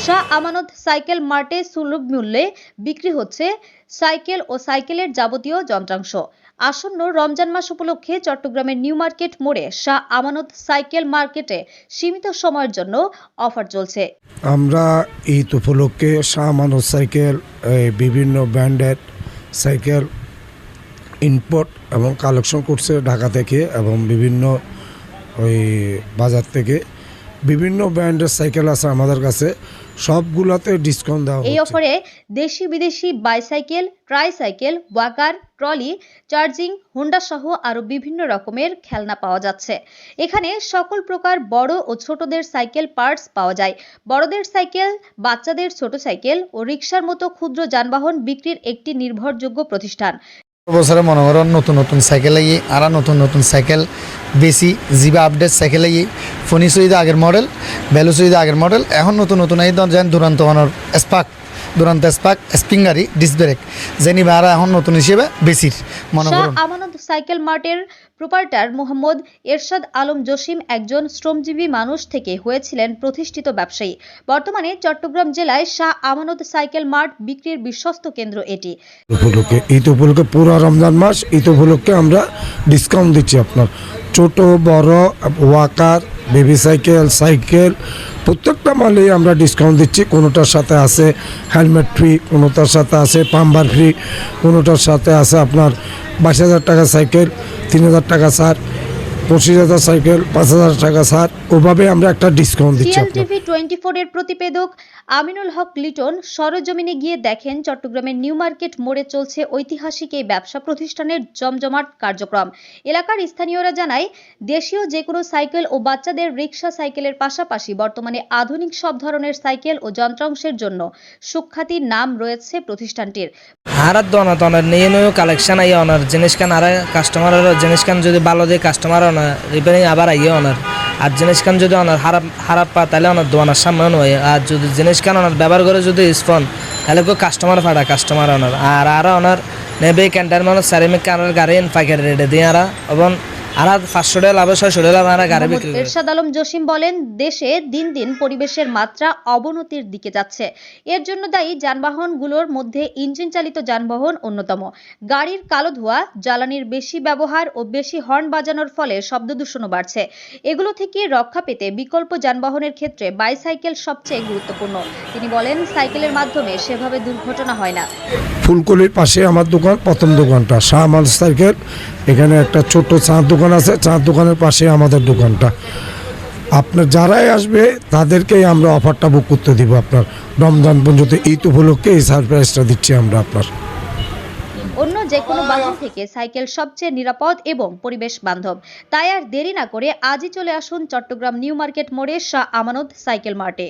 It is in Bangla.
শাহ আমানত সাইকেল মার্টে সুলভ মূল্যে বিক্রি হচ্ছে সাইকেল ও সাইকেলের যাবতীয় যন্ত্রাংশ। আসন্ন রমজান মাস উপলক্ষে চট্টগ্রামের নিউ মার্কেট মোড়ে শাহ আমানত সাইকেল মার্কেটে সীমিত সময়ের জন্য অফার চলছে। আমরা ঈদ উপলক্ষে শাহ আমানত সাইকেল বিভিন্ন ব্র্যান্ডের সাইকেল ইম্পোর্ট এবং কালেকশন করছে ঢাকা থেকে এবং বিভিন্ন ওই বাজার থেকে বিভিন্ন ব্র্যান্ডের সাইকেল আছে আমাদের কাছে, সবগুলোতে ডিসকাউন্ট দেওয়া এই হচ্ছে। অফারে দেশি বিদেশি bicycle, tricycle, walker, trolley, charging, Honda সহ আরো বিভিন্ন রকমের খেলনা পাওয়া যাচ্ছে। এখানে সকল প্রকার বড় ও ছোটদের সাইকেল পার্টস পাওয়া যায়। বড়দের সাইকেল, বাচ্চাদের ছোট সাইকেল ও রিকশার মতো ক্ষুদ্র যানবাহন বিক্রির একটি নির্ভরযোগ্য প্রতিষ্ঠান। বছরে মনে করেন নতুন নতুন সাইকেল লাগিয়ে আর নতুন নতুন সাইকেল বেশি জিবা আপডেট সাইকেল লাগিয়ে ফোনি সুইদা আগের মডেল, ভ্যালু সুইদা আগের মডেল, এখন নতুন নতুন এই যেন দুরান্ত স্পার্ক, দুরান্ত স্পার্ক, স্প্রিঙ্গারি, ডিস্ক ব্রেক যেনি ভাড়া এখন নতুন হিসেবে বেশির মনে শাহ করেন। আমানত সাইকেল মার্টের প্রোপাইটার মোহাম্মদ এরশাদ আলম জসিম একজন শ্রমজীবী মানুষ থেকে হয়েছিলেন প্রতিষ্ঠিত ব্যবসায়ী। বর্তমানে চট্টগ্রাম জেলায় শাহ আমানত সাইকেল মার্ট বিক্রির বিশ্বস্ত কেন্দ্র এটি। ঈদ উপলক্ষে পুরো রমজান মাস ঈদ উপলক্ষে আমরা ডিসকাউন্ট দিচ্ছি। আপনার ছোট বড় ওয়াকার, বেবি সাইকেল, সাইকেল প্রত্যেকটা মালেই আমরা ডিসকাউন্ট দিচ্ছি। কোনোটার সাথে আছে হেলমেট ফ্রি, কোনোটার সাথে আছে পাম্বার ফ্রি, কোনোটার সাথে আছে আপনার 22,000 টাকা সাইকেল 3,000 টাকা ছাড়, 25,000 সাইকেল 5,000 টাকা ছাড়, ওভাবে আমরা একটা ডিসকাউন্ট দিচ্ছি। CLTV 24 এর প্রতিবেদক আমিনুল হক লিটন সরেজমিনে গিয়ে দেখেন চট্টগ্রামের নিউ মার্কেট মোড়ে চলছে ঐতিহাসিক এই ব্যবসা প্রতিষ্ঠানের জমজমাট কার্যক্রম। এলাকার স্থানীয়রা জানায়, দেশীয় যে কোনো সাইকেল ও বাচ্চাদের রিক্সা সাইকেলের পাশাপাশি বর্তমানে আধুনিক সব ধরনের সাইকেল ও যন্ত্রাংশের জন্য সুখ্যাতি নাম রয়েছে প্রতিষ্ঠানটির। হারাত দনা তনার নিয়ে নিয়ে কালেকশন আইয়া অনার জিনিস কান আর কাস্টমারের জিনিস কান যদি ভালো দিয়ে কাস্টমার অনার রিপেয়ারিং আবার আইয়া অনার আর জিনিস কান যদি অনার হারাপ পা তাহলে অনার দোয়ানার সামনে নয়। আর যদি জিনিস কান অনার ব্যবহার করে যদি স্পন তাহলে কাস্টমার ফাড়া কাস্টমার অনার আর অনার নেবে ক্যান্টার মানুষ সারিমিক কানার গাড়ি পাইকারি রেটে দিয়ে আর এবং আর 500 টাকা লাভ 600 টাকা লাভ আর গাড়ি বিক্রি করে। এরশাদ আলম জসিম বলেন, দেশে দিন দিন পরিবেশের মাত্রা অবনতির দিকে যাচ্ছে। এর জন্য দায়ী যানবাহনগুলোর মধ্যে ইঞ্জিন চালিত যানবাহন অন্যতম। গাড়ির কালো ধোঁয়া, জ্বালানির বেশি ব্যবহার ও বেশি হর্ন বাজানোর ফলে শব্দ দূষণও বাড়ছে। এগুলো থেকে রক্ষা পেতে বিকল্প যানবাহনের ক্ষেত্রে বাইসাইকেল সবচেয়ে গুরুত্বপূর্ণ। তিনি বলেন, সাইকেলের মাধ্যমে সেভাবে দুর্ঘটনা হয় না। ফুলকলির পাশে আমার দোকান, প্রথম দোকানটা শাহ আমানত সাইকেল। এখানে একটা ছোট চার দোকান আছে, চার দোকানের পাশে আমাদের দোকানটা। আপনার যারাই আসবে তাদেরকেই আমরা অফারটা বুক করতে দিব। আপনার রমজান পর্যন্ত ঈদ উপলক্ষে এই সারপ্রাইজটা দিচ্ছি আমরা আপনার। অন্য যে কোনো বাহন থেকে সাইকেল সবচেয়ে নিরাপদ এবং পরিবেশ বান্ধব। তাই আর দেরি না করে আজই চলে আসুন চট্টগ্রাম নিউ মার্কেট মোড়ে শাহ আমানত সাইকেল মার্টে।